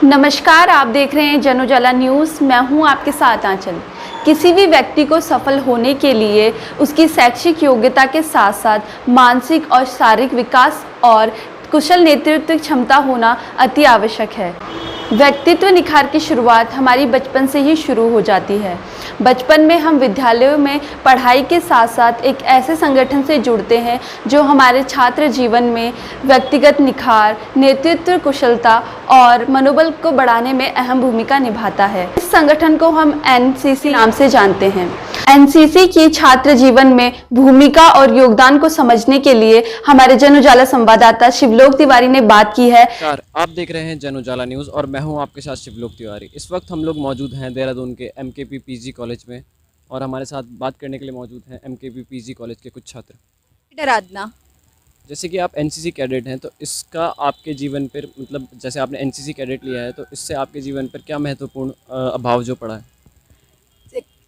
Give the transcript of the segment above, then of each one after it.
नमस्कार, आप देख रहे हैं जन उजाला न्यूज़। मैं हूं आपके साथ आंचल। किसी भी व्यक्ति को सफल होने के लिए उसकी शैक्षिक योग्यता के साथ साथ मानसिक और शारीरिक विकास और कुशल नेतृत्व क्षमता होना अति आवश्यक है। व्यक्तित्व निखार की शुरुआत हमारी बचपन से ही शुरू हो जाती है। बचपन में हम विद्यालयों में पढ़ाई के साथ साथ एक ऐसे संगठन से जुड़ते हैं जो हमारे छात्र जीवन में व्यक्तिगत निखार, नेतृत्व कुशलता और मनोबल को बढ़ाने में अहम भूमिका निभाता है। इस संगठन को हम एनसीसी नाम से जानते हैं। एनसीसी की छात्र जीवन में भूमिका और योगदान को समझने के लिए हमारे जन उजाला संवाददाता शिवलोक तिवारी ने बात की है। आप देख रहे हैं जन उजाला न्यूज़ और मैं हूं आपके साथ शिवलोक तिवारी। इस वक्त हम लोग मौजूद हैं देहरादून के एमकेपी पीजी कॉलेज में और हमारे साथ बात करने के लिए मौजूद हैं एमकेपी पीजी कॉलेज के कुछ छात्र। आराधना। जैसे कि आप एनसीसी कैडेट हैं तो इसका आपके जीवन पर मतलब जैसे आपने एनसीसी कैडेट लिया है तो इससे आपके जीवन पर क्या महत्वपूर्ण अभाव जो पड़ा है?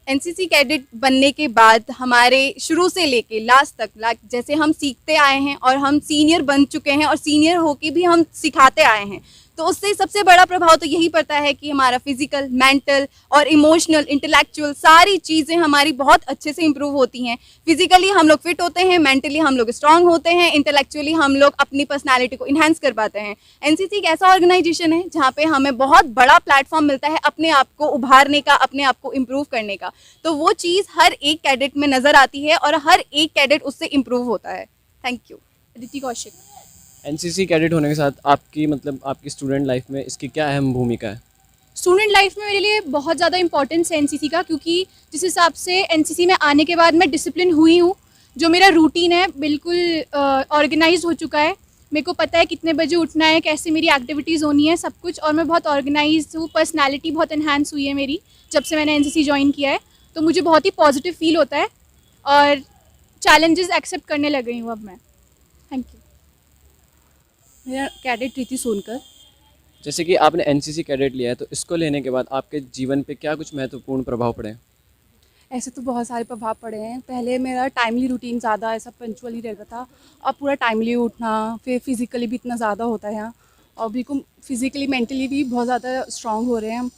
एनसीसी कैडेट बनने के बाद हमारे शुरू से लेके लास्ट तक जैसे हम सीखते आए हैं और हम सीनियर बन चुके हैं और सीनियर होके भी हम सिखाते आए हैं, तो उससे सबसे बड़ा प्रभाव तो यही पड़ता है कि हमारा फिजिकल, मेंटल और इमोशनल, इंटेलेक्चुअल सारी चीज़ें हमारी बहुत अच्छे से इम्प्रूव होती हैं। फिजिकली हम लोग फिट होते हैं, मेंटली हम लोग स्ट्रांग होते हैं, इंटेलेक्चुअली हम लोग अपनी पर्सनालिटी को इन्हांस कर पाते हैं। एनसीसी एक ऐसा ऑर्गेनाइजेशन है जहाँ पे हमें बहुत बड़ा प्लेटफॉर्म मिलता है अपने आप को उभारने का, अपने आप को इम्प्रूव करने का। तो वो चीज़ हर एक कैडेट में नज़र आती है और हर एक कैडेट उससे इम्प्रूव होता है। Thank you. Aditi Kaushik. NCC cadet होने के साथ आपकी मतलब आपकी स्टूडेंट लाइफ में इसकी क्या अहम भूमिका है? स्टूडेंट लाइफ में मेरे लिए बहुत ज़्यादा इंपॉर्टेंस है एनसीसी का, क्योंकि जिस हिसाब से एनसीसी में आने के बाद मैं डिसिप्लिन हुई हूँ। जो मेरा रूटीन है बिल्कुल ऑर्गेनाइज हो चुका है। मेरे को पता है कितने बजे उठना है, कैसे मेरी एक्टिविटीज़ होनी है, सब कुछ। और मैं बहुत ऑर्गेनाइज हूँ, पर्सनैलिटी बहुत इन्हांस हुई है मेरी जब से मैंने एनसीसी ज्वाइन किया है। तो मुझे बहुत ही पॉजिटिव फील होता है और चैलेंजेस एक्सेप्ट करने लग गई हूँ अब मैं। Thank you. मेरा कैडेट रीति सोनकर। जैसे कि आपने एनसीसी कैडेट लिया है तो इसको लेने के बाद आपके जीवन पे क्या कुछ महत्वपूर्ण प्रभाव पड़े? ऐसे तो बहुत सारे प्रभाव पड़े हैं। पहले मेरा टाइमली रूटीन ज़्यादा ऐसा पंचुअली रहता था, अब पूरा टाइमली उठना, फिर फिज़िकली भी इतना ज़्यादा होता है यहाँ, और बिल्कुल फिज़िकली मेंटली भी बहुत ज़्यादा स्ट्रांग हो रहे हैं हम।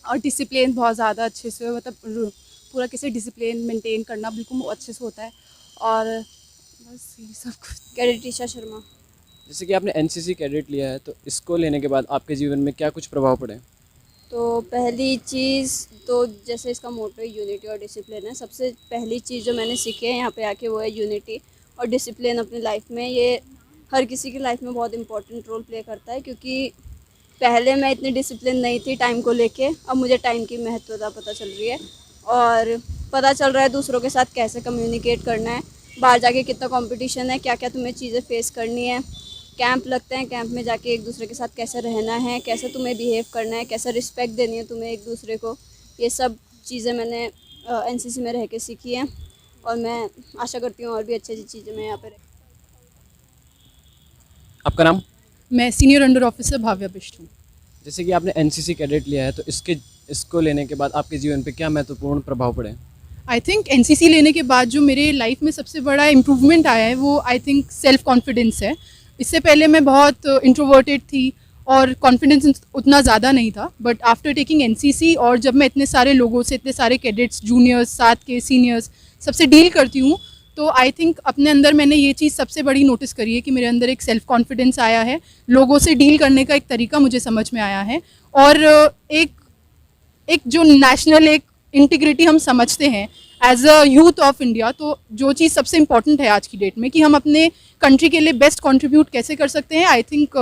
और डिसिप्लिन बहुत ज़्यादा अच्छे से, मतलब पूरा कैसे डिसिप्लिन मेंटेन करना बिल्कुल अच्छे से होता है। और बस यही सब कुछ। कैडेट टीशा शर्मा। जैसे कि आपने एनसीसी कैडेट लिया है तो इसको लेने के बाद आपके जीवन में क्या कुछ प्रभाव पड़े? तो पहली चीज़ तो जैसे इसका मोटो यूनिटी और डिसिप्लिन है। सबसे पहली चीज़ जो मैंने सीखी है यहाँ पे आके वो है यूनिटी और डिसिप्लिन अपनी लाइफ में। ये हर किसी की लाइफ में बहुत इंपॉर्टेंट रोल प्ले करता है, क्योंकि पहले मैं इतनी डिसिप्लिन नहीं थी टाइम को लेके। अब मुझे टाइम की महत्वता पता चल रही है और पता चल रहा है दूसरों के साथ कैसे कम्युनिकेट करना है, बाहर जाके कितना कंपटीशन है, क्या क्या तुम्हें चीज़ें फेस करनी है। कैंप लगते हैं, कैंप में जाके एक दूसरे के साथ कैसे रहना है, कैसे तुम्हें बिहेव करना है, कैसे रिस्पेक्ट देनी है तुम्हें एक दूसरे को। ये सब चीज़ें मैंने एनसीसी में रह के सीखी हैं और मैं आशा करती हूँ और भी अच्छी अच्छी चीज़ें मैं यहाँ पर। आपका नाम? मैं senior under officer Bhavya Bisht हूँ। जैसे कि आपने एनसीसी कैडेट लिया है तो इसको लेने के बाद आपके जीवन पे क्या महत्वपूर्ण प्रभाव पड़े? आई थिंक एनसीसी लेने के बाद जो मेरे लाइफ में सबसे बड़ा इम्प्रूवमेंट आया है वो आई थिंक सेल्फ कॉन्फिडेंस है। इससे पहले मैं बहुत इंट्रोवर्टेड थी और कॉन्फिडेंस उतना ज़्यादा नहीं था, बट आफ्टर टेकिंग एनसीसी और जब मैं इतने सारे लोगों से, इतने सारे कैडेट्स, जूनियर्स, साथ के सीनियर्स सबसे डील करती हूँ, तो आई थिंक अपने अंदर मैंने ये चीज़ सबसे बड़ी नोटिस करी है कि मेरे अंदर एक सेल्फ कॉन्फिडेंस आया है, लोगों से डील करने का एक तरीका मुझे समझ में आया है। और एक जो नेशनल एक इंटीग्रिटी हम समझते हैं as a youth of India, तो जो चीज़ सबसे इम्पॉर्टेंट है आज की डेट में कि हम अपने कंट्री के लिए बेस्ट कंट्रीब्यूट कैसे कर सकते हैं, आई थिंक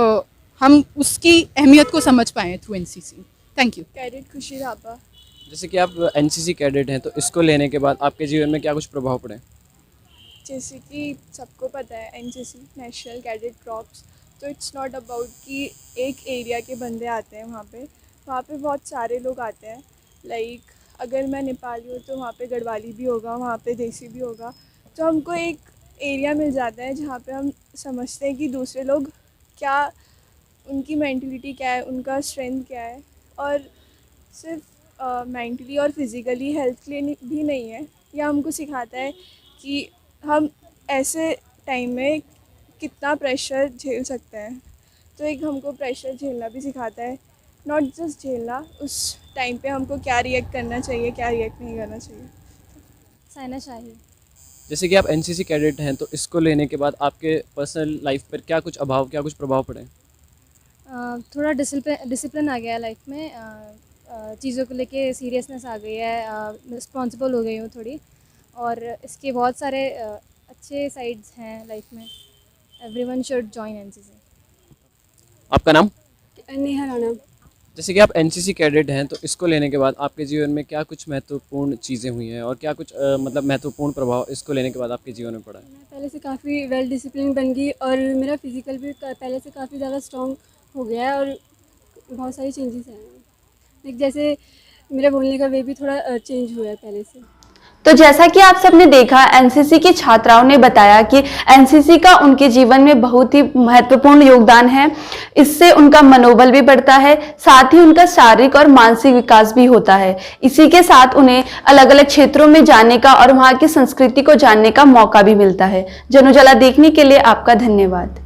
हम उसकी अहमियत को समझ पाए हैं through NCC. Thank you. Cadet खुशी थापा। जैसे कि आप एनसीसी कैडेट हैं तो इसको लेने के बाद आपके जीवन में क्या कुछ प्रभाव पड़े? जैसे कि सबको पता है एनसीसी नेशनल कैडेट क्रॉप्स, तो इट्स नॉट अबाउट कि एक एरिया के बंदे आते हैं वहाँ पे बहुत सारे लोग आते हैं। लाइक अगर मैं नेपाली हूँ तो वहाँ पे गढ़वाली भी होगा, वहाँ पे देसी भी होगा। तो हमको एक एरिया मिल जाता है जहाँ पे हम समझते हैं कि दूसरे लोग क्या, उनकी मेंटलिटी क्या है, उनका स्ट्रेंथ क्या है। और सिर्फ मेंटली और फिज़िकली हेल्थ के लिए भी नहीं है, यह हमको सिखाता है कि हम ऐसे टाइम में कितना प्रेशर झेल सकते हैं। तो एक हमको प्रेशर झेलना भी सिखाता है नॉट जस्ट झेलना, उस टाइम पे हमको क्या रिएक्ट करना चाहिए, क्या रिएक्ट नहीं करना चाहिए। साइना शाही। जैसे कि आप एनसीसी कैडेट हैं, तो इसको लेने के बाद आपके पर्सनल लाइफ पर क्या कुछ प्रभाव पड़े? थोड़ा डिसिप्लिन आ गया है लाइफ में, चीज़ों को लेके सीरियसनेस आ गई है, रिस्पॉन्सिबल हो गई हूँ थोड़ी, और इसके बहुत सारे अच्छे साइड्स हैं लाइफ में। Everyone should join NCC. आपका नाम? नेहा राणा। जैसे कि आप एनसीसी कैडेट हैं, तो इसको लेने के बाद आपके जीवन में क्या कुछ महत्वपूर्ण चीज़ें हुई हैं और क्या कुछ मतलब महत्वपूर्ण प्रभाव इसको लेने के बाद आपके जीवन में पड़ा है? मैं पहले से काफ़ी वेल डिसिप्लिन बन गई और मेरा फिजिकल भी पहले से काफ़ी ज़्यादा स्ट्रॉन्ग हो गया है और बहुत सारी चेंजेस हैं। लाइक जैसे मेरा बोलने का वे भी थोड़ा चेंज हुआ है पहले से। तो जैसा कि आप सबने देखा, एनसीसी की छात्राओं ने बताया कि एनसीसी का उनके जीवन में बहुत ही महत्वपूर्ण योगदान है। इससे उनका मनोबल भी बढ़ता है, साथ ही उनका शारीरिक और मानसिक विकास भी होता है। इसी के साथ उन्हें अलग अलग क्षेत्रों में जाने का और वहाँ की संस्कृति को जानने का मौका भी मिलता है। जन उजाला देखने के लिए आपका धन्यवाद।